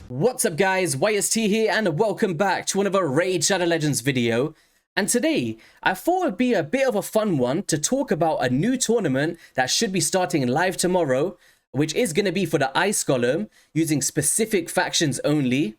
What's up guys, YST here and welcome back to another Raid Shadow Legends video. And today, I thought it would be a bit of a fun one to talk about a new tournament that should be starting live tomorrow, which is going to be for the Ice Golem, using specific factions only.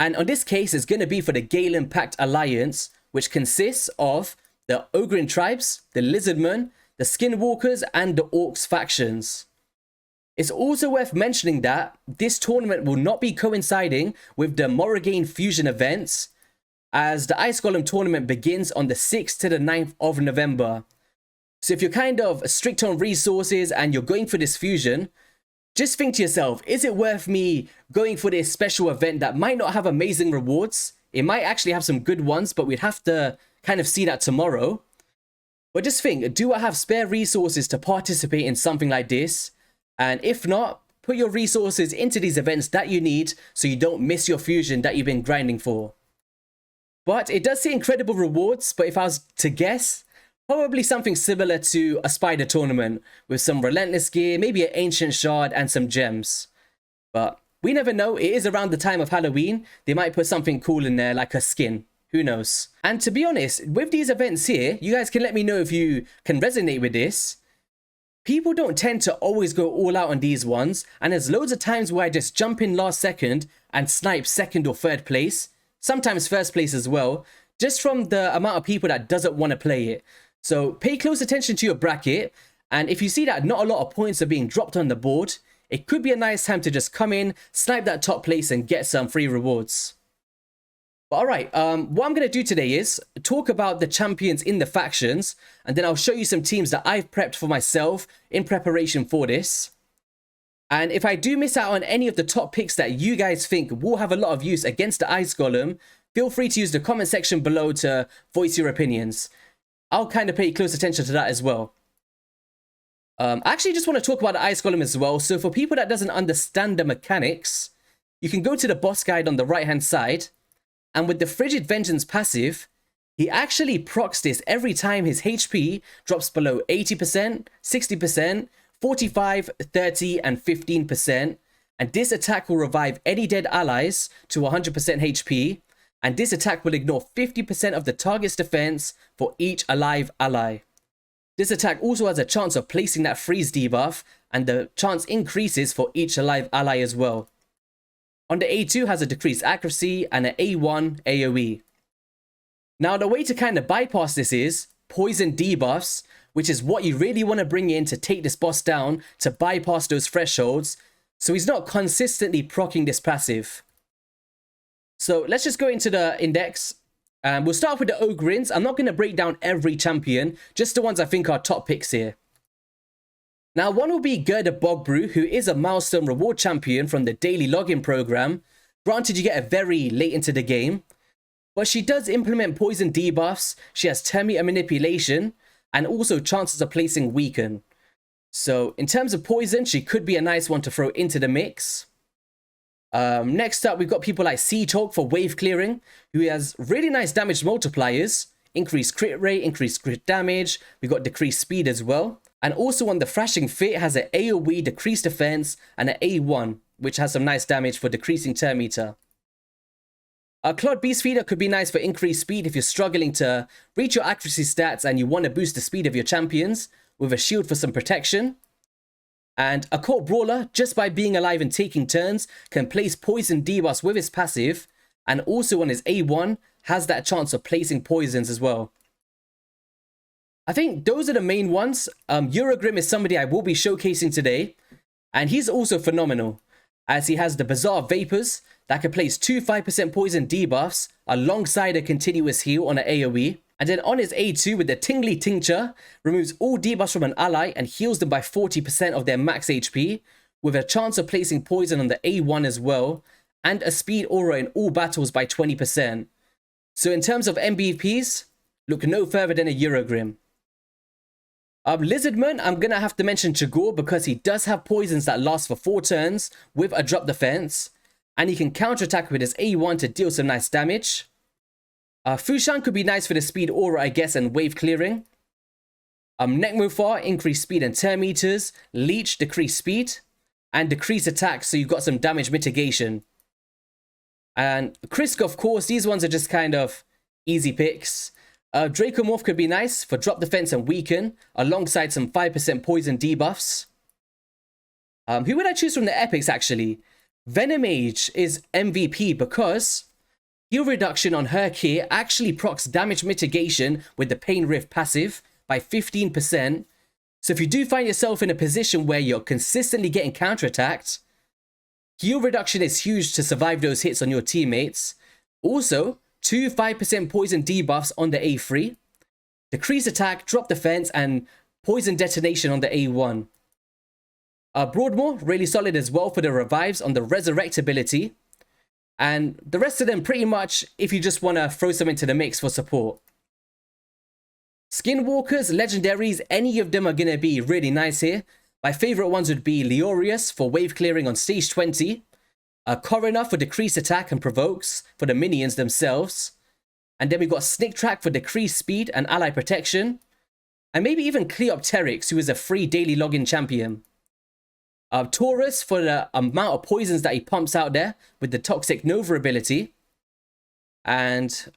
And on this case, it's going to be for the GAELLEN Pact Alliance, which consists of the Ogrin tribes, the Lizardmen, the Skinwalkers, and the Orcs factions. It's also worth mentioning that this tournament will not be coinciding with the Morrigan Fusion events, as the Ice Golem tournament begins on the 6th to the 9th of November. So if you're kind of strict on resources and you're going for this fusion, just think to yourself, is it worth me going for this special event that might not have amazing rewards? It might actually have some good ones, but we'd have to kind of see that tomorrow. But just think, do I have spare resources to participate in something like this? And if not, put your resources into these events that you need so you don't miss your fusion that you've been grinding for. But it does see incredible rewards, but if I was to guess, probably something similar to a spider tournament with some relentless gear, maybe an ancient shard and some gems. But we never know, it is around the time of Halloween, they might put something cool in there like a skin. Who knows? And to be honest, with these events here, you guys can let me know if you can resonate with this. People don't tend to always go all out on these ones, and there's loads of times where I just jump in last second and snipe second or third place, sometimes first place as well, just from the amount of people that doesn't want to play it. So pay close attention to your bracket, and if you see that not a lot of points are being dropped on the board, it could be a nice time to just come in, snipe that top place and get some free rewards. But alright, what I'm going to do today is talk about the champions in the factions, and then I'll show you some teams that I've prepped for myself in preparation for this. And if I do miss out on any of the top picks that you guys think will have a lot of use against the Ice Golem, feel free to use the comment section below to voice your opinions. I'll kind of pay close attention to that as well. I actually just want to talk about the Ice Golem as well. So for people that doesn't understand the mechanics, you can go to the boss guide on the right hand side. And with the Frigid Vengeance passive, he actually procs this every time his HP drops below 80%, 60%, 45%, 30%, and 15%. And this attack will revive any dead allies to 100% HP. And this attack will ignore 50% of the target's defense for each alive ally. This attack also has a chance of placing that freeze debuff, and the chance increases for each alive ally as well. On the A2 has a decreased accuracy and an A1 AoE. Now the way to kind of bypass this is poison debuffs, which is what you really want to bring in to take this boss down to bypass those thresholds, so he's not consistently proccing this passive. So let's just go into the index. We'll start with the Ogrins. I'm not going to break down every champion, just the ones I think are top picks here. Now, one will be Gerda Bogbrew, who is a milestone reward champion from the daily login program. Granted, you get it very late into the game, but she does implement poison debuffs. She has termite manipulation and also chances of placing weaken. So in terms of poison, she could be a nice one to throw into the mix. Next up, we've got people like Siege Hulk for wave clearing, who has really nice damage multipliers, increased crit rate, increased crit damage. We've got decreased speed as well. And also on the Thrashing Fit has an AoE decreased defense and an A1, which has some nice damage for decreasing turn meter. A Clod Beast Feeder could be nice for increased speed if you're struggling to reach your accuracy stats and you want to boost the speed of your champions, with a shield for some protection. And a Court Brawler, just by being alive and taking turns, can place poison debuffs with his passive, and also on his A1 has that chance of placing poisons as well. I think those are the main ones. Eurogrim is somebody I will be showcasing today, and he's also phenomenal, as he has the Bizarre Vapors that can place 2 5% poison debuffs alongside a continuous heal on an AoE. And then on his A2 with the Tingly Tincture, removes all debuffs from an ally and heals them by 40% of their max HP, with a chance of placing poison on the A1 as well, and a speed aura in all battles by 20%. So in terms of MVPs, look no further than a Eurogrim. Lizardman, I'm going to have to mention Chagor because he does have poisons that last for 4 turns with a drop defense. And he can counterattack with his A1 to deal some nice damage. Fushan could be nice for the speed aura, I guess, and wave clearing. Nekmofar, increased speed and turn meters. Leech, decreased speed. And decreased attack, so you've got some damage mitigation. And Krisk, of course, these ones are just kind of easy picks. Dracomorph could be nice for drop defense and weaken, alongside some 5% poison debuffs. Who would I choose from the epics, actually? Venomage is MVP because heal reduction on her kit actually procs damage mitigation with the Pain Rift passive by 15%. So if you do find yourself in a position where you're consistently getting counterattacked, heal reduction is huge to survive those hits on your teammates. Also, 2 5% poison debuffs on the A3, decrease attack, drop defense, and poison detonation on the A1. Broadmoor, really solid as well for the revives on the resurrect ability. And the rest of them pretty much if you just want to throw some into the mix for support. Skinwalkers, legendaries, any of them are going to be really nice here. My favorite ones would be Leorius for wave clearing on stage 20. Coroner for decreased attack and provokes for the minions themselves. And then we got Snick Track for decreased speed and ally protection. And maybe even Cleopteryx, who is a free daily login champion. Taurus for the amount of poisons that he pumps out there with the Toxic Nova ability. And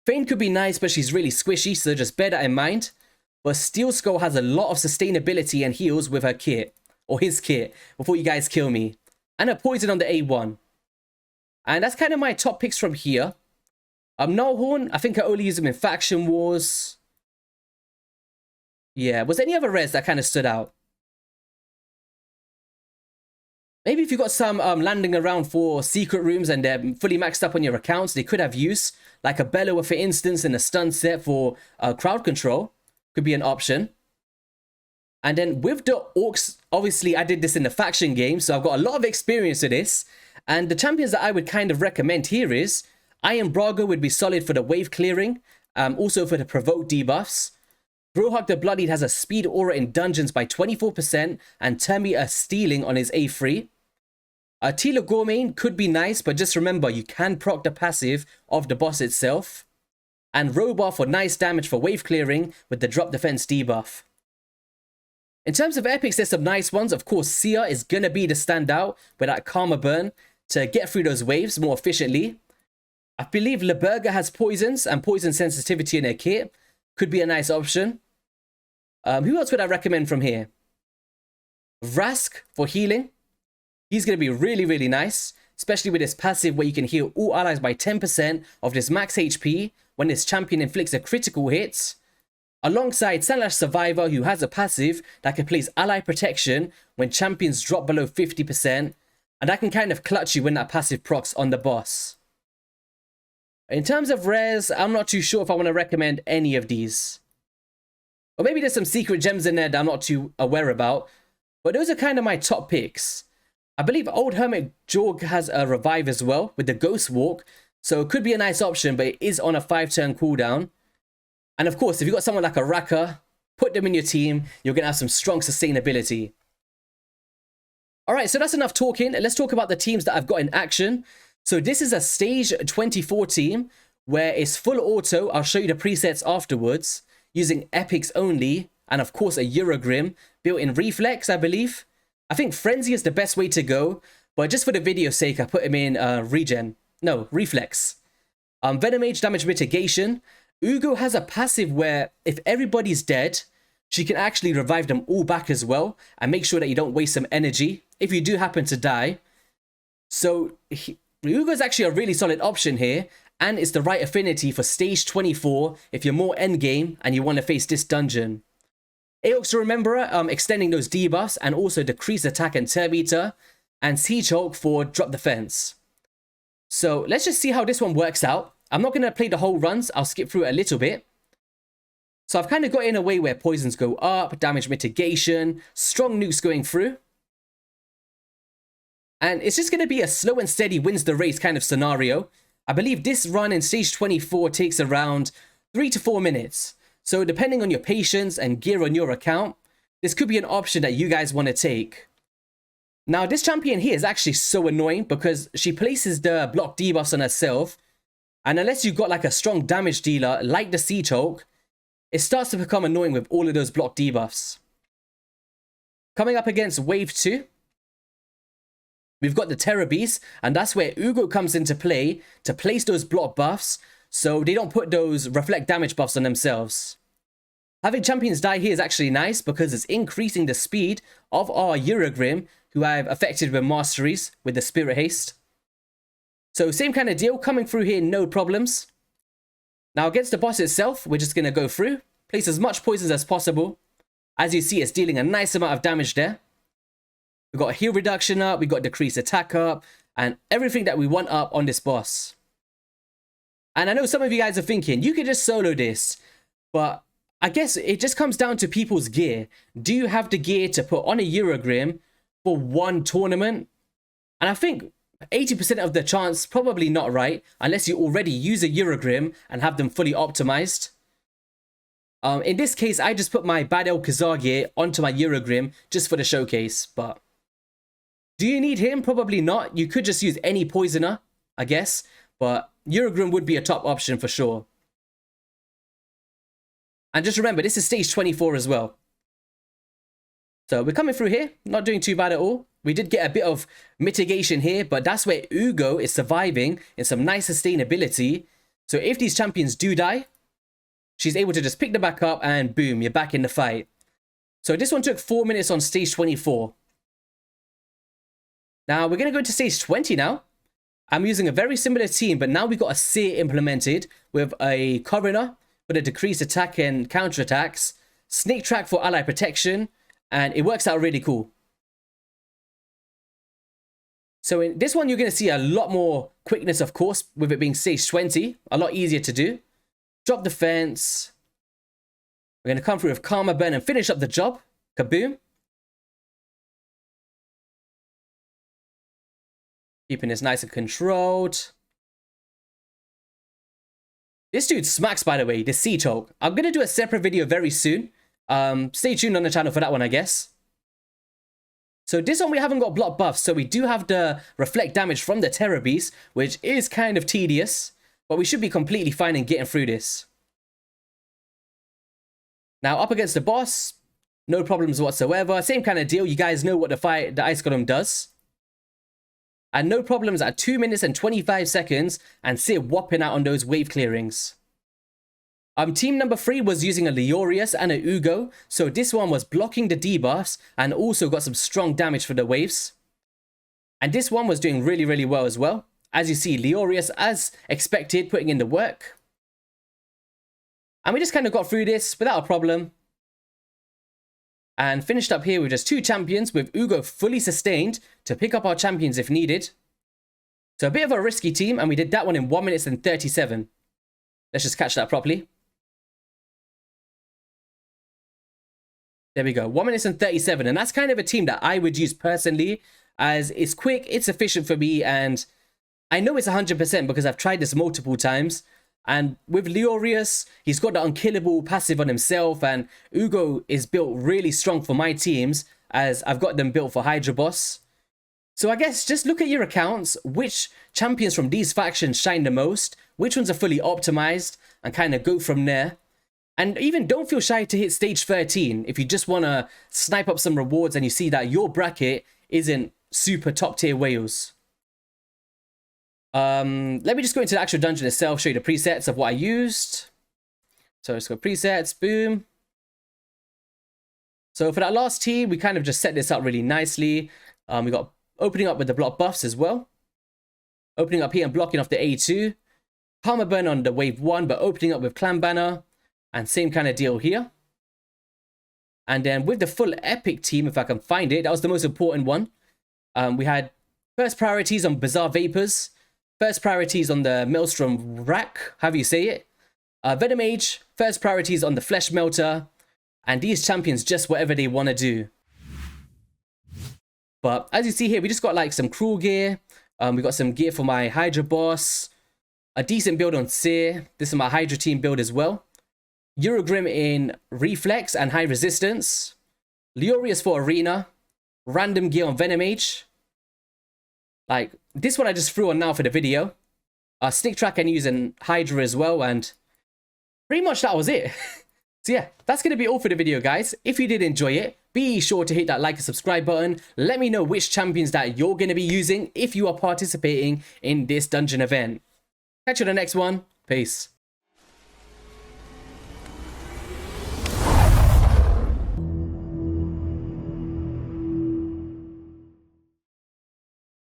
Fane could be nice, but she's really squishy, so just bear that in mind. But Steel Skull has a lot of sustainability and heals with her kit, or his kit, before you guys kill me. And a poison on the A1. And that's kind of my top picks from here. Nullhorn, I think I only use him in Faction Wars. Yeah, was there any other res that kind of stood out? Maybe if you got some landing around for secret rooms and they're fully maxed up on your accounts, they could have use. Like a Bellower, for instance, in a stun set for crowd control. Could be an option. And then with the Orcs, obviously I did this in the faction game, so I've got a lot of experience with this. And the champions that I would kind of recommend here is Iron Brago would be solid for the wave clearing, also for the provoke debuffs. Brohug the Bloodied has a speed aura in dungeons by 24% and Termita stealing on his A3. Tila Gormain could be nice, but just remember you can proc the passive of the boss itself. And Robar for nice damage for wave clearing with the drop defense debuff. In terms of epics, there's some nice ones. Of course, Sia is going to be the standout with that Karma Burn to get through those waves more efficiently. I believe Leberga has poisons and poison sensitivity in her kit. Could be a nice option. Who else would I recommend from here? Vrask for healing. He's going to be really, really nice, especially with his passive where you can heal all allies by 10% of this max HP when this champion inflicts a critical hit. Alongside Sandlash Survivor, who has a passive that can place ally protection when champions drop below 50%, and that can kind of clutch you when that passive procs on the boss. In terms of rares, I'm not too sure if I want to recommend any of these. Or maybe there's some secret gems in there that I'm not too aware about, but those are kind of my top picks. I believe Old Hermit Jorg has a revive as well with the Ghost Walk, so it could be a nice option, but it is on a 5-turn cooldown. And of course, if you've got someone like a Raka, put them in your team, you're going to have some strong sustainability. Alright, so that's enough talking. Let's talk about the teams that I've got in action. So this is a Stage 24 team, where it's full auto. I'll show you the presets afterwards, using epics only, and of course a Eurogrim, built-in reflex, I believe. I think Frenzy is the best way to go, but just for the video's sake, I put him in reflex. Venomage damage mitigation. Ugo has a passive where if everybody's dead, she can actually revive them all back as well and make sure that you don't waste some energy if you do happen to die. So Ugo's actually a really solid option here, and it's the right affinity for stage 24 if you're more endgame and you want to face this dungeon. Aox the Rememberer, extending those debuffs and also decrease attack and Termita, and Siege Hulk for drop defense. So let's just see how this one works out. I'm not going to play the whole runs, I'll skip through it a little bit. So I've kind of got in a way where poisons go up, damage mitigation, strong nukes going through. And it's just going to be a slow and steady wins the race kind of scenario. I believe this run in stage 24 takes around 3 to 4 minutes. So depending on your patience and gear on your account, this could be an option that you guys want to take. Now this champion here is actually so annoying because she places the block debuffs on herself. And unless you've got like a strong damage dealer like the Siege Hulk, it starts to become annoying with all of those block debuffs. Coming up against Wave 2. We've got the Terror Beast, and that's where Ugo comes into play to place those block buffs so they don't put those reflect damage buffs on themselves. Having champions die here is actually nice because it's increasing the speed of our Eurogrim, who I've affected with masteries with the Spirit Haste. So same kind of deal, coming through here, no problems. Now against the boss itself, we're just going to go through, place as much poisons as possible. As you see, it's dealing a nice amount of damage there. We've got heal reduction up, we've got decreased attack up, and everything that we want up on this boss. And I know some of you guys are thinking, you could just solo this, but I guess it just comes down to people's gear. Do you have the gear to put on a Eurogrim for one tournament? And I think 80% of the chance, probably not, right? Unless you already use a Eurogrim and have them fully optimized. In this case, I just put my Bad El Khazar gear onto my Eurogrim just for the showcase, but do you need him? Probably not. You could just use any poisoner, I guess, but Eurogrim would be a top option for sure. And just remember, this is stage 24 as well. So we're coming through here, not doing too bad at all. We did get a bit of mitigation here, but that's where Ugo is surviving in some nice sustainability. So if these champions do die, she's able to just pick them back up and boom, you're back in the fight. So this one took 4 minutes on stage 24. Now we're going to go into stage 20 now. I'm using a very similar team, but now we've got a Seer implemented with a Coroner for the decreased attack and counter attacks, Snake Track for ally protection, and it works out really cool. So in this one, you're going to see a lot more quickness, of course, with it being stage 20, a lot easier to do. Drop defense. We're going to come through with Karma Burn and finish up the job. Kaboom. Keeping this nice and controlled. This dude smacks, by the way, the Siege Hulk. I'm going to do a separate video very soon. Stay tuned on the channel for that one, I guess. So this one we haven't got block buffs, so we do have the reflect damage from the Terror Beast, which is kind of tedious, but we should be completely fine in getting through this. Now up against the boss, no problems whatsoever. Same kind of deal. You guys know what the Ice Golem does. And no problems at 2 minutes and 25 seconds and Seer whopping out on those wave clearings. Team number 3 was using a Leorius and a Ugo, so this one was blocking the debuffs and also got some strong damage for the waves. And this one was doing really, really well as well. As you see, Leorius, as expected, putting in the work. And we just kind of got through this without a problem. And finished up here with just 2 champions, with Ugo fully sustained to pick up our champions if needed. So a bit of a risky team, and we did that one in 1 minute and 37. Let's just catch that properly. There we go, 1 minute and 37. And that's kind of a team that I would use personally, as it's quick, it's efficient for me, and I know it's 100% because I've tried this multiple times. And with Leorius, he's got the unkillable passive on himself, and Ugo is built really strong for my teams, as I've got them built for Hydra Boss. So I guess just look at your accounts, which champions from these factions shine the most, which ones are fully optimized, and kind of go from there. And even don't feel shy to hit stage 13 if you just want to snipe up some rewards and you see that your bracket isn't super top tier whales. Let me just go into the actual dungeon itself, show you the presets of what I used. So let's go presets, boom. So for that last team, we kind of just set this up really nicely. We got opening up with the block buffs as well. Opening up here and blocking off the A2. Karma Burn on the wave 1, but opening up with Clan Banner. And same kind of deal here. And then with the full epic team, if I can find it, that was the most important one. We had first priorities on Bizarre Vapors. First priorities on the Maelstrom Rack, however you say it. Venom Mage, first priorities on the Flesh Melter. And these champions just whatever they want to do. But as you see here, we just got like some Cruel gear. We got some gear for my Hydra Boss. A decent build on Seer. This is my Hydra team build as well. Eurogrim in Reflex and High Resistance. Leorius for Arena. Random gear on Venom Mage. Like, this one I just threw on now for the video. Snake Track and using Hydra as well, and pretty much that was it. So yeah, that's going to be all for the video, guys. If you did enjoy it, be sure to hit that like and subscribe button. Let me know which champions that you're going to be using if you are participating in this dungeon event. Catch you in the next one. Peace.